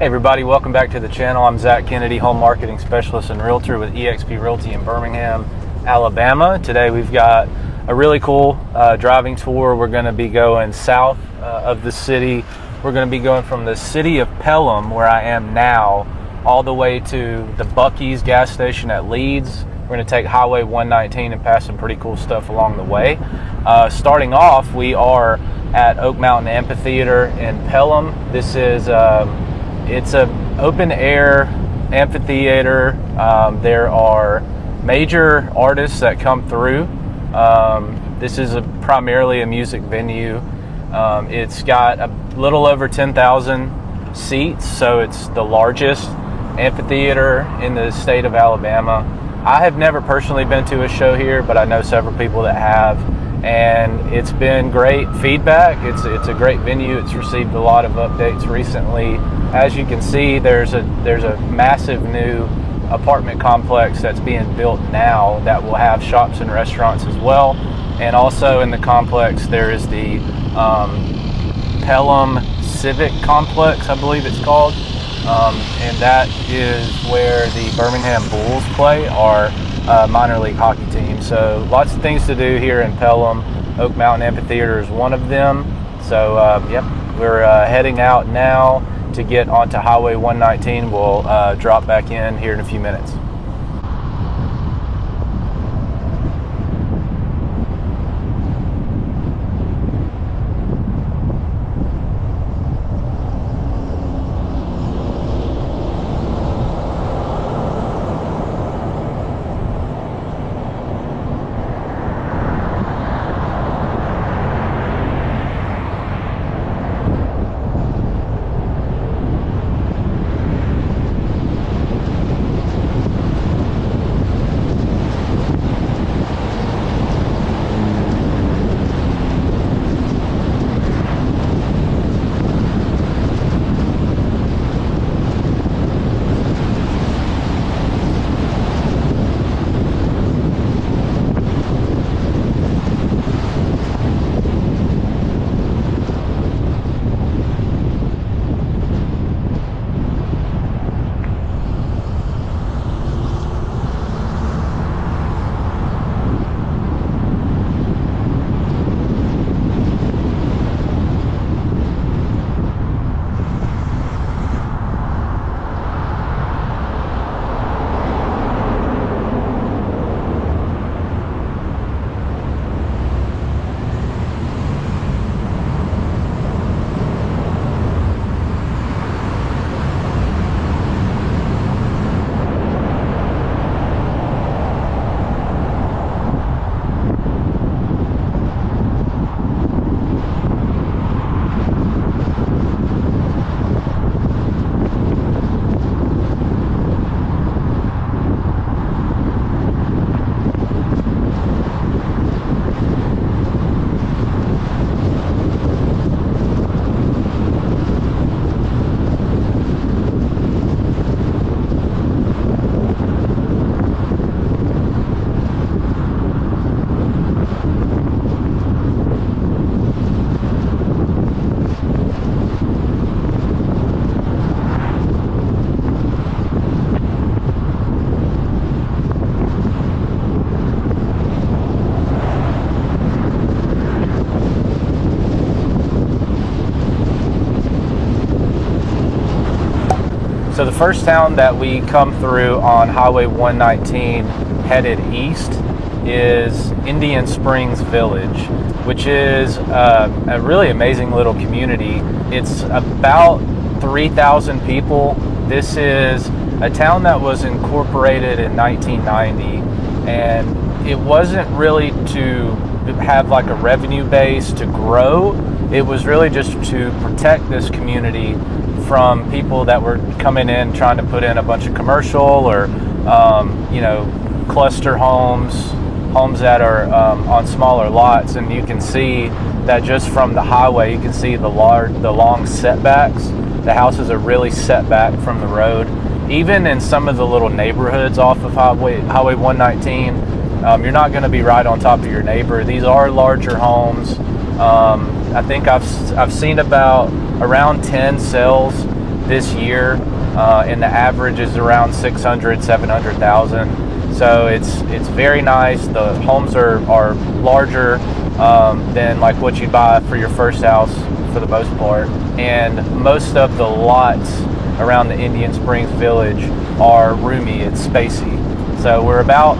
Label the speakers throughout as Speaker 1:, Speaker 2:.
Speaker 1: Hey everybody, welcome back to the channel. I'm Zach Kennedy, home marketing specialist and realtor with eXp Realty in Birmingham, Alabama. Today we've got a really cool driving tour. We're going to be going south of the city. We're going to be going from the city of Pelham, where I am now, all the way to the Buc-ee's gas station at Leeds. We're going to take Highway 119 and pass some pretty cool stuff along the way. Starting off, we are at Oak Mountain Amphitheater in Pelham. This is it's an open air amphitheater. There are major artists that come through. This is primarily a music venue. It's got a little over 10,000 seats, so it's the largest amphitheater in the state of Alabama. I have never personally been to a show here, but I know several people that have, and it's been great feedback. It's a great venue. It's received a lot of updates recently. As you can see, there's a massive new apartment complex that's being built now that will have shops and restaurants as well. And also in the complex there is the Pelham Civic Complex, I believe it's called, and that is where the Birmingham Bulls play, our minor league hockey team. So lots of things to do here in Pelham. Oak Mountain Amphitheater is one of them. So yep, we're heading out now to get onto Highway 119. We'll drop back in here in a few minutes. So the first town that we come through on Highway 119 headed east is Indian Springs Village, which is a really amazing little community. It's about 3,000 people. This is a town that was incorporated in 1990, and it wasn't really to have like a revenue base to grow. It was really just to protect this community from people that were coming in trying to put in a bunch of commercial or cluster homes that are on smaller lots. And you can see that just from the highway, you can see the long setbacks. The houses are really set back from the road. Even in some of the little neighborhoods off of Highway 119, you're not going to be right on top of your neighbor. These are larger homes. I think I've seen about around 10 sales this year, and the average is around 600, 700,000. So it's very nice. The homes are larger than like what you'd buy for your first house for the most part, and most of the lots around the Indian Springs Village are roomy. It's spacey. So we're about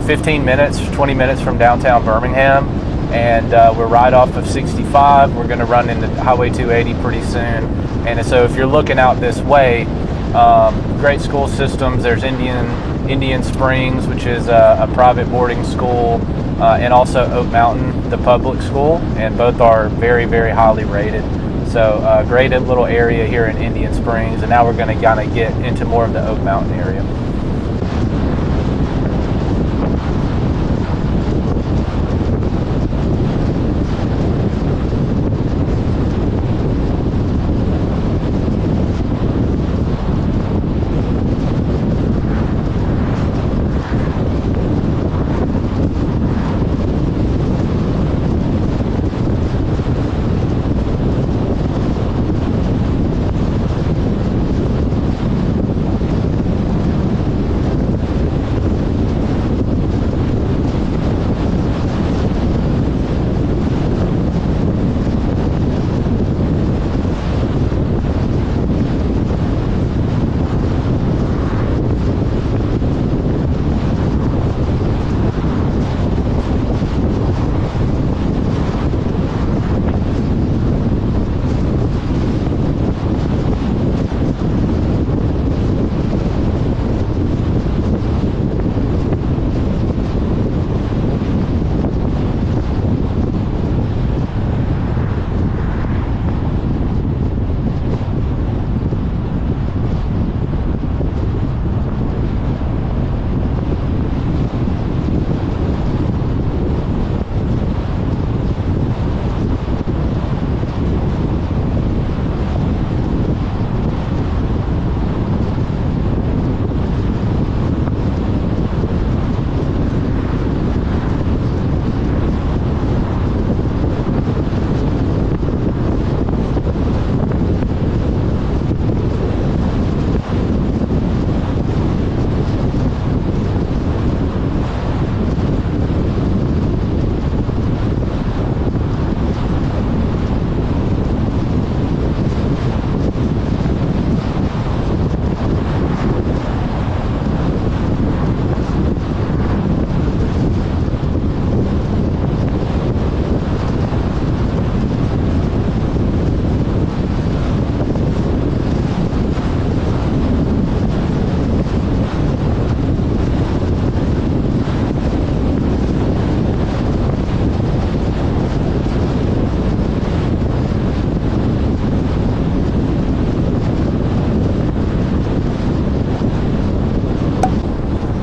Speaker 1: 15 minutes, 20 minutes from downtown Birmingham, and we're right off of 65. We're going to run into Highway 280 pretty soon. And so if you're looking out this way, great school systems. There's Indian Springs, which is a private boarding school, and also Oak Mountain, the public school, and both are very, very highly rated. So great little area here in Indian Springs, and now we're going to kind of get into more of the Oak Mountain area.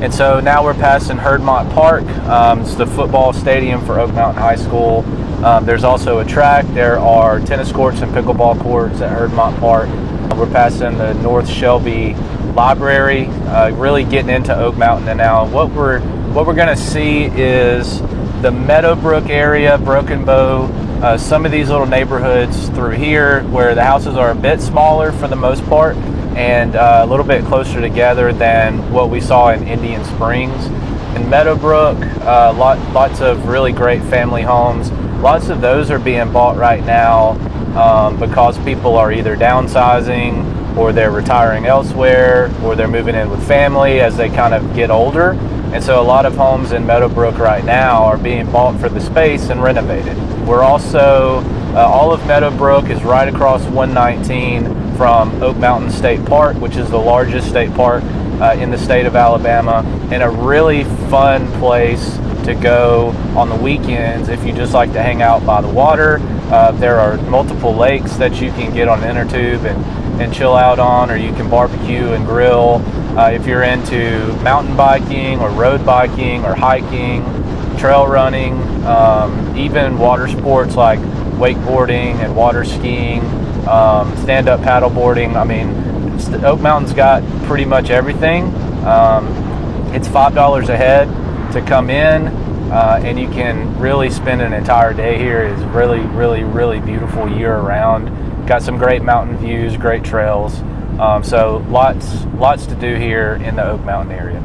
Speaker 1: And so now we're passing Herdmont Park. It's the football stadium for Oak Mountain High School. There's also a track. There are tennis courts and pickleball courts at Herdmont Park. We're passing the North Shelby Library, really getting into Oak Mountain. And now what we're going to see is the Meadowbrook area, Broken Bow, some of these little neighborhoods through here where the houses are a bit smaller for the most part, and a little bit closer together than what we saw in Indian Springs. In Meadowbrook, lots of really great family homes. Lots of those are being bought right now because people are either downsizing, or they're retiring elsewhere, or they're moving in with family as they kind of get older. And so a lot of homes in Meadowbrook right now are being bought for the space and renovated. We're also, all of Meadowbrook is right across 119 from Oak Mountain State Park, which is the largest state park in the state of Alabama, and a really fun place to go on the weekends if you just like to hang out by the water. There are multiple lakes that you can get on an inner tube and chill out on, or you can barbecue and grill. If you're into mountain biking or road biking or hiking, trail running, even water sports like wakeboarding and water skiing, stand-up paddleboarding. I mean, Oak Mountain's got pretty much everything. It's $5 a head to come in, and you can really spend an entire day here. It's really, really, really beautiful year-round. Got some great mountain views, great trails. So lots to do here in the Oak Mountain area.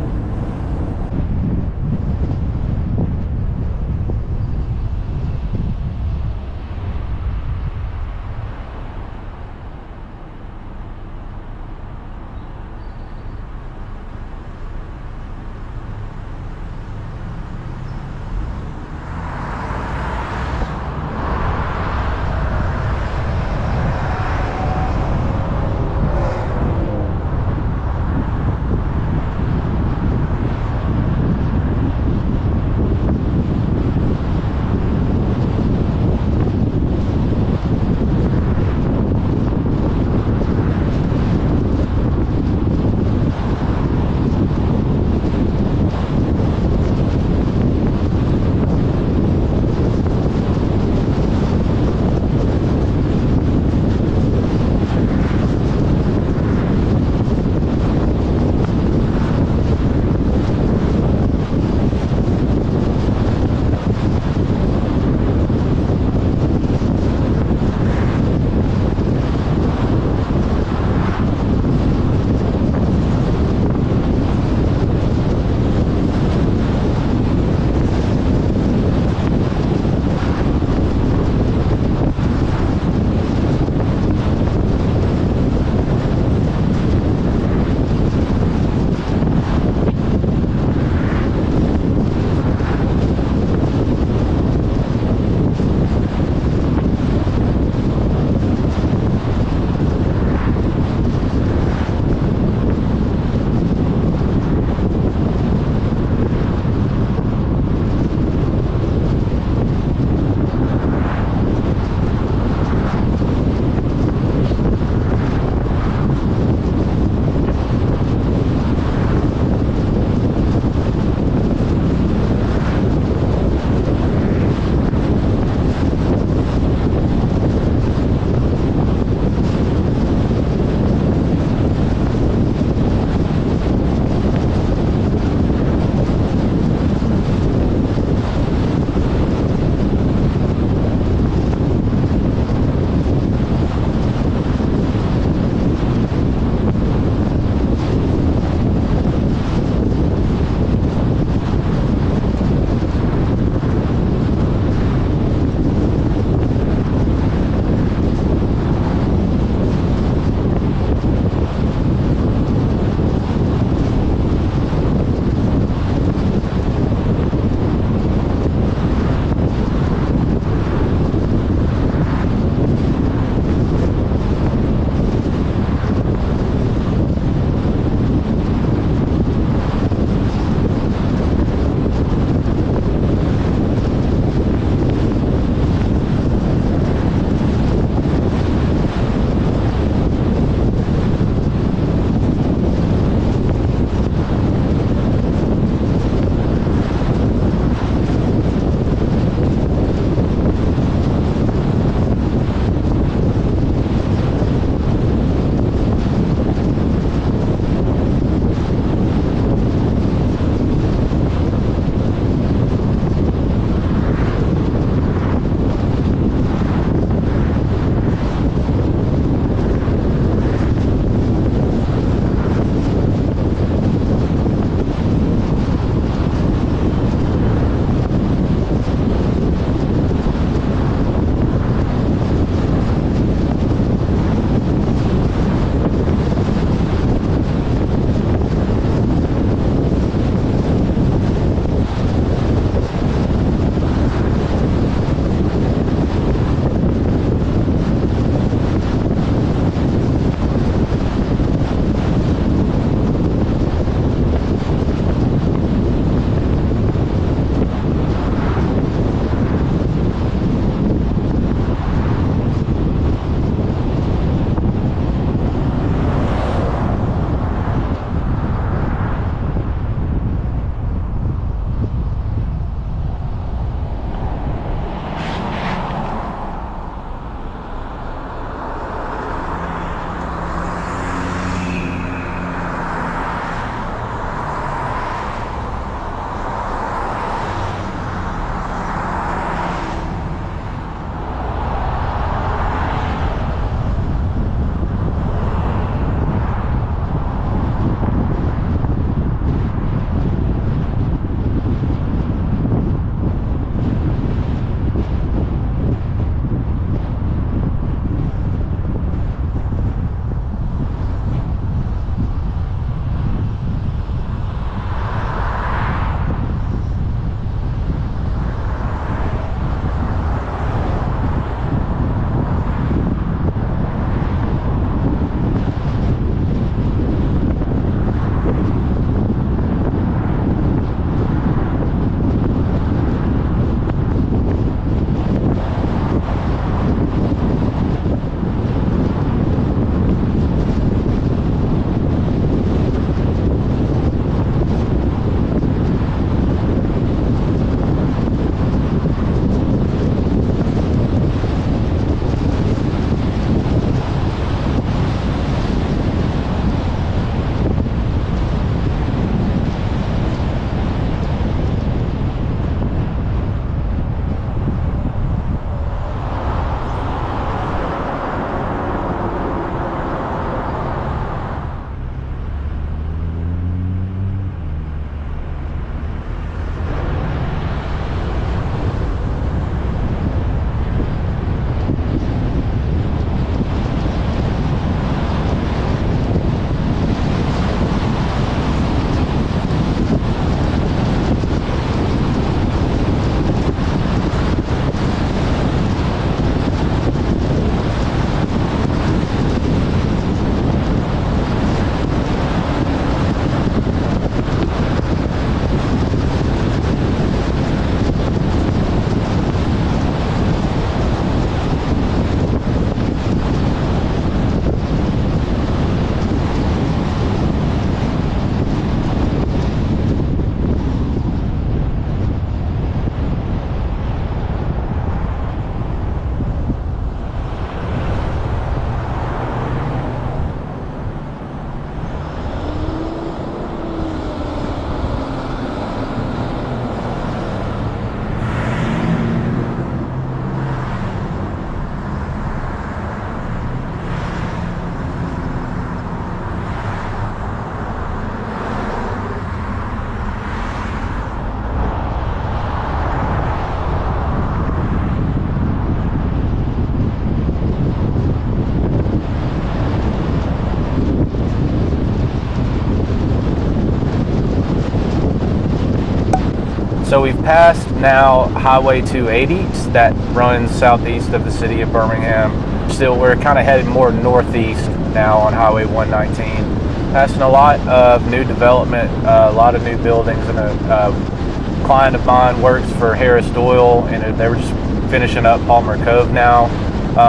Speaker 1: So we've passed now Highway 280 that runs southeast of the city of Birmingham. Still, we're kind of headed more northeast now on Highway 119. Passing a lot of new development, a lot of new buildings, and a client of mine works for Harris Doyle, and they were just finishing up Palmer Cove now.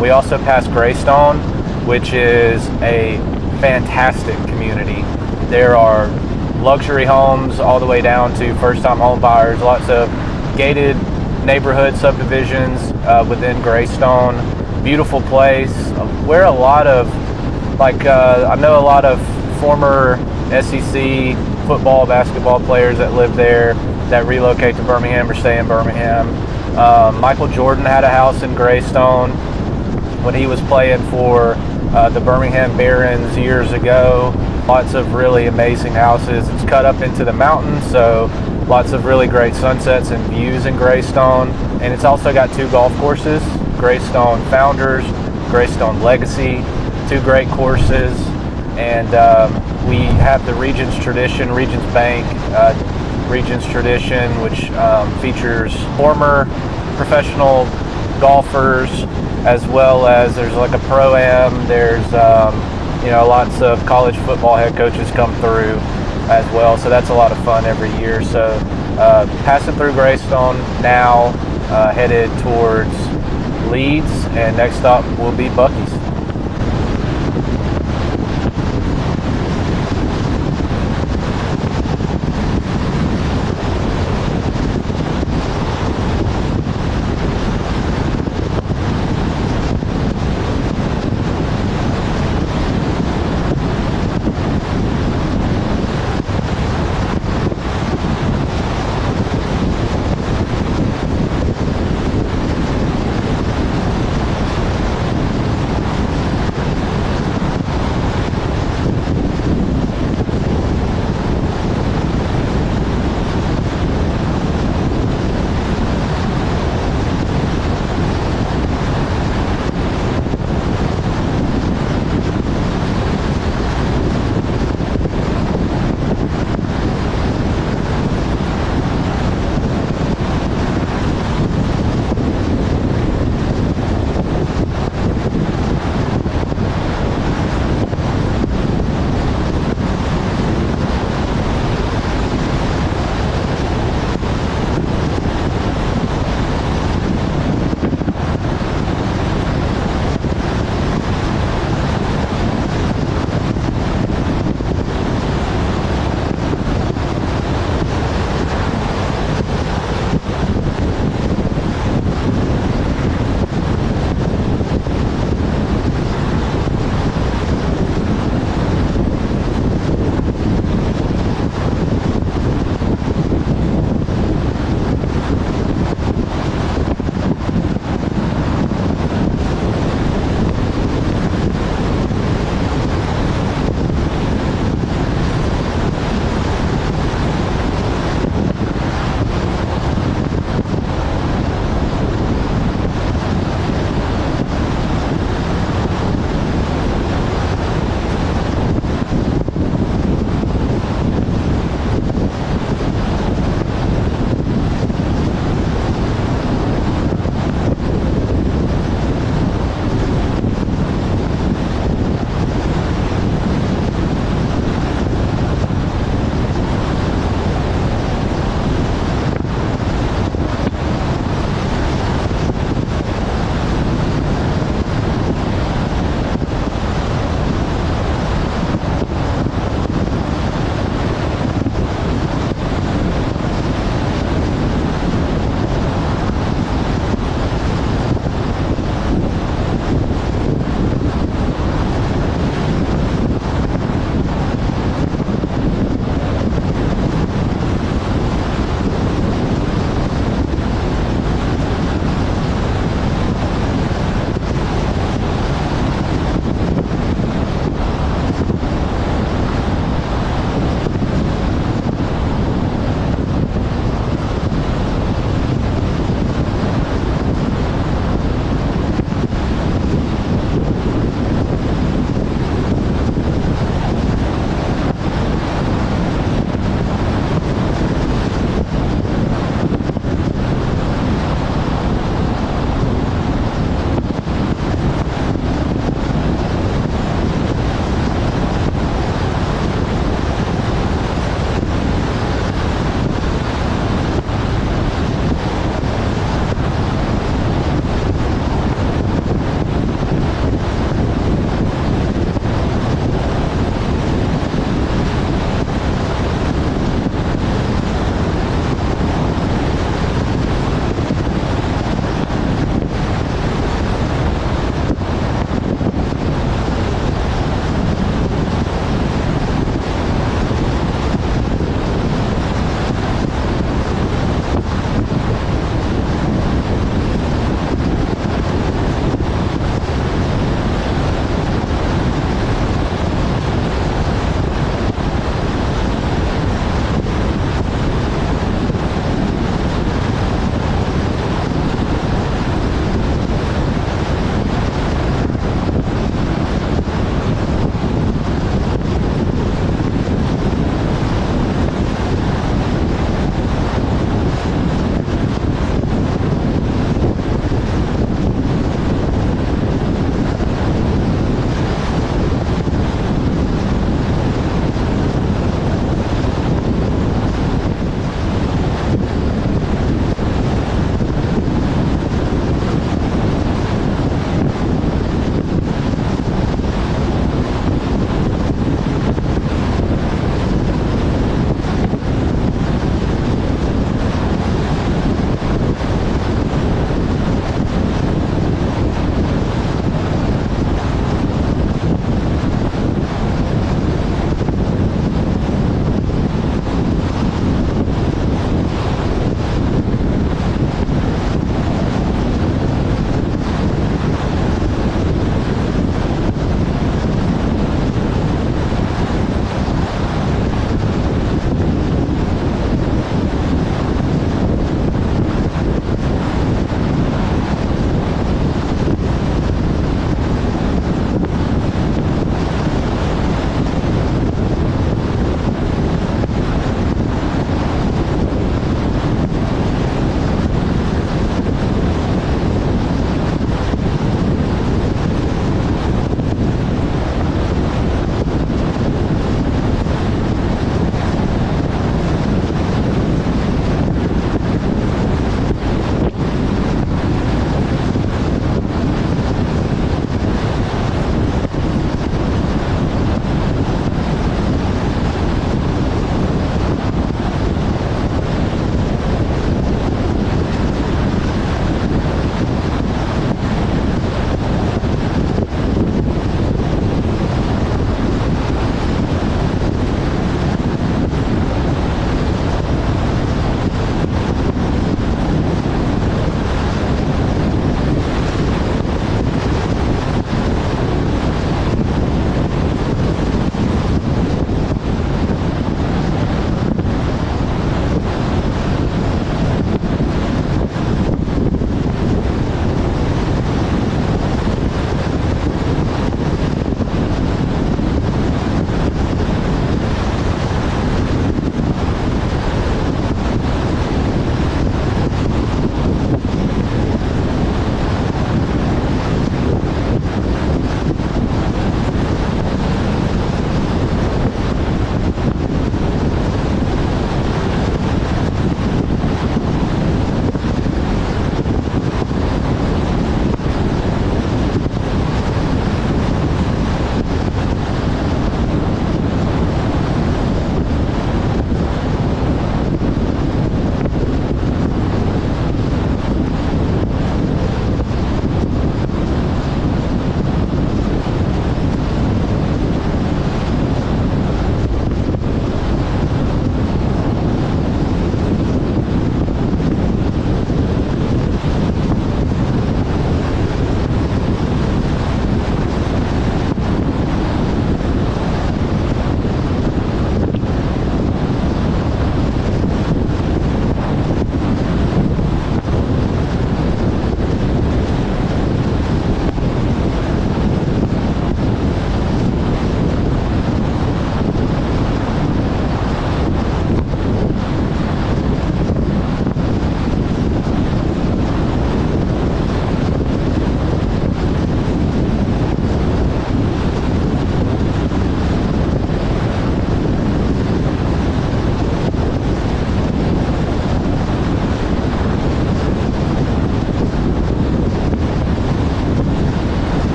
Speaker 1: We also passed Greystone, which is a fantastic community. There are luxury homes all the way down to first-time home buyers, lots of gated neighborhood subdivisions within Greystone. Beautiful place where a lot of, I know a lot of former SEC football, basketball players that live there that relocate to Birmingham or stay in Birmingham. Michael Jordan had a house in Greystone when he was playing for the Birmingham Barons years ago. Lots of really amazing houses. It's cut up into the mountains, so lots of really great sunsets and views in Greystone. And it's also got 2 golf courses, Greystone Founders, Greystone Legacy, 2 great courses. And we have the Regions Tradition, Regions Bank, Regions Tradition, which features former professional golfers, as well as there's like a pro-am. There's lots of college football head coaches come through as well, so that's a lot of fun every year. So passing through Greystone now, headed towards Leeds, and next stop will be Buc-ee's.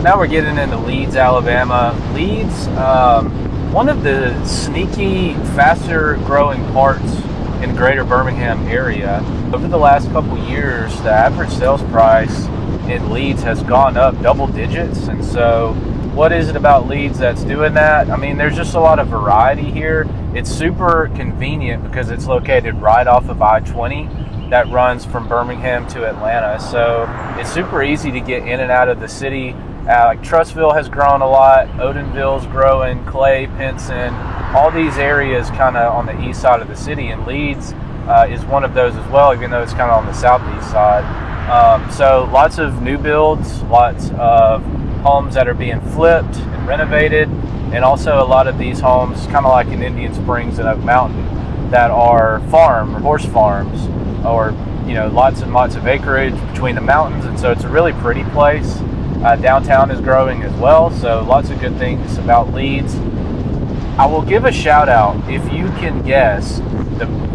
Speaker 1: now we're getting into Leeds, Alabama. Leeds, one of the sneaky, faster growing parts in greater Birmingham area. Over the last couple years, the average sales price in Leeds has gone up double digits. And so what is it about Leeds that's doing that? I mean, there's just a lot of variety here. It's super convenient because it's located right off of I-20 that runs from Birmingham to Atlanta. So it's super easy to get in and out of the city. Like Trussville has grown a lot, Odenville's growing, Clay, Pinson, all these areas kind of on the east side of the city, and Leeds is one of those as well, even though it's kind of on the southeast side. So lots of new builds, lots of homes that are being flipped and renovated, and also a lot of these homes, kind of like in Indian Springs and Oak Mountain, that are horse farms, or lots and lots of acreage between the mountains, and so it's a really pretty place. Downtown is growing as well, so lots of good things about Leeds. I will give a shout out, if you can guess,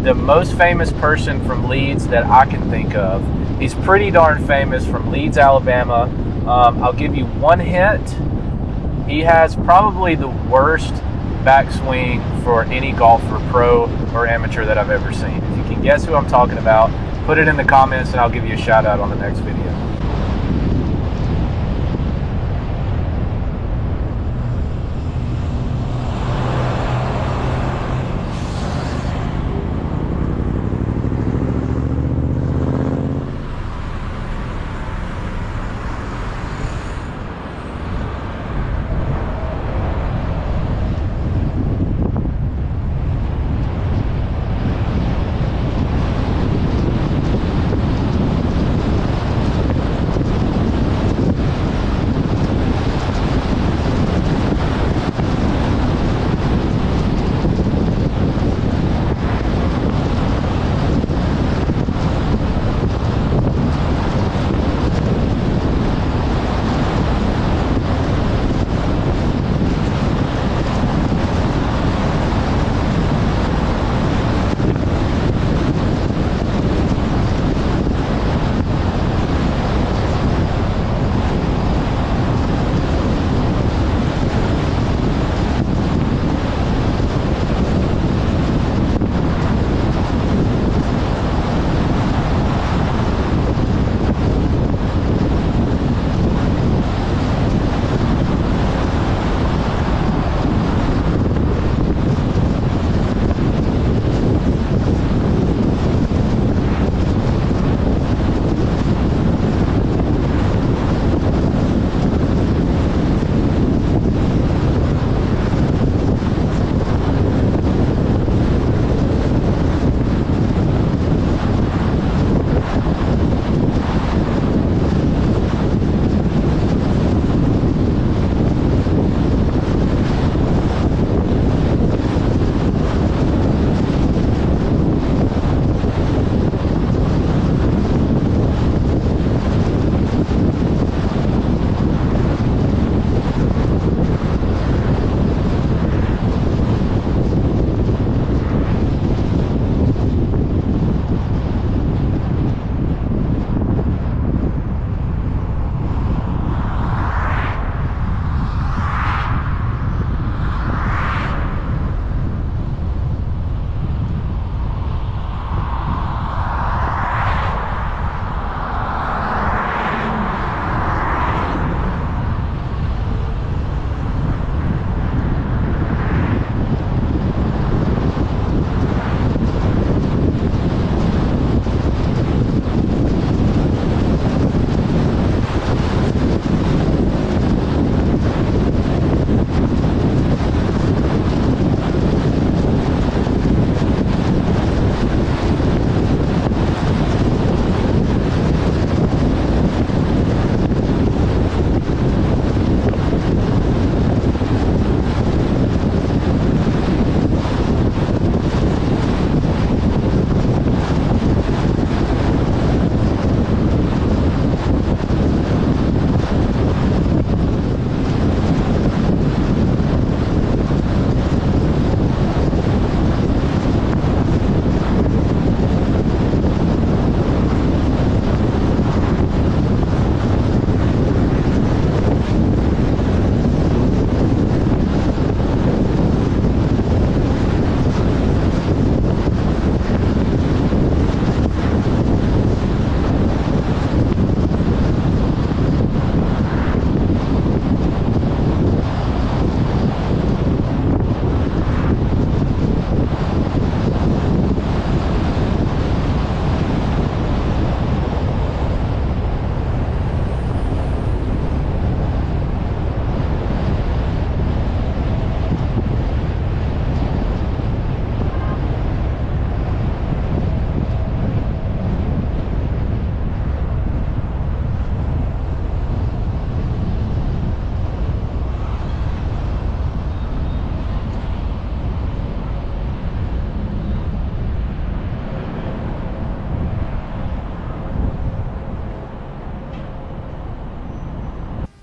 Speaker 1: the most famous person from Leeds that I can think of. He's pretty darn famous, from Leeds, Alabama. I'll give you one hint. He has probably the worst backswing for any golfer, pro or amateur, that I've ever seen. If you can guess who I'm talking about, put it in the comments and I'll give you a shout out on the next video.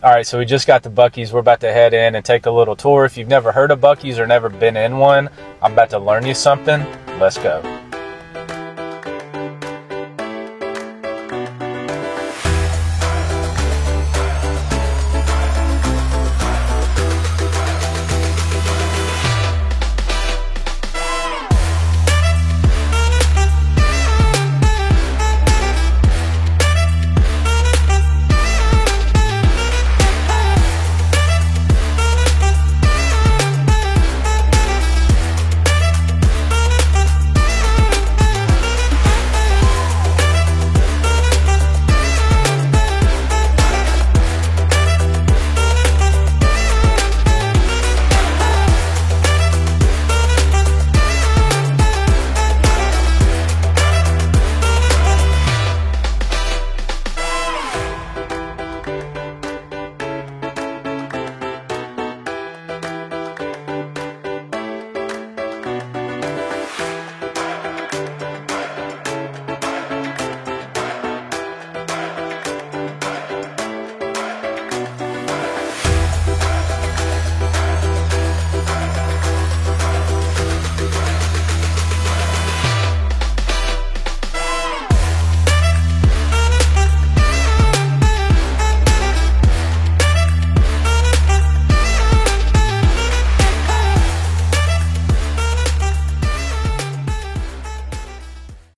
Speaker 1: All right, so we just got to Buc-ee's. We're about to head in and take a little tour. If you've never heard of Buc-ee's or never been in one, I'm about to learn you something. Let's go.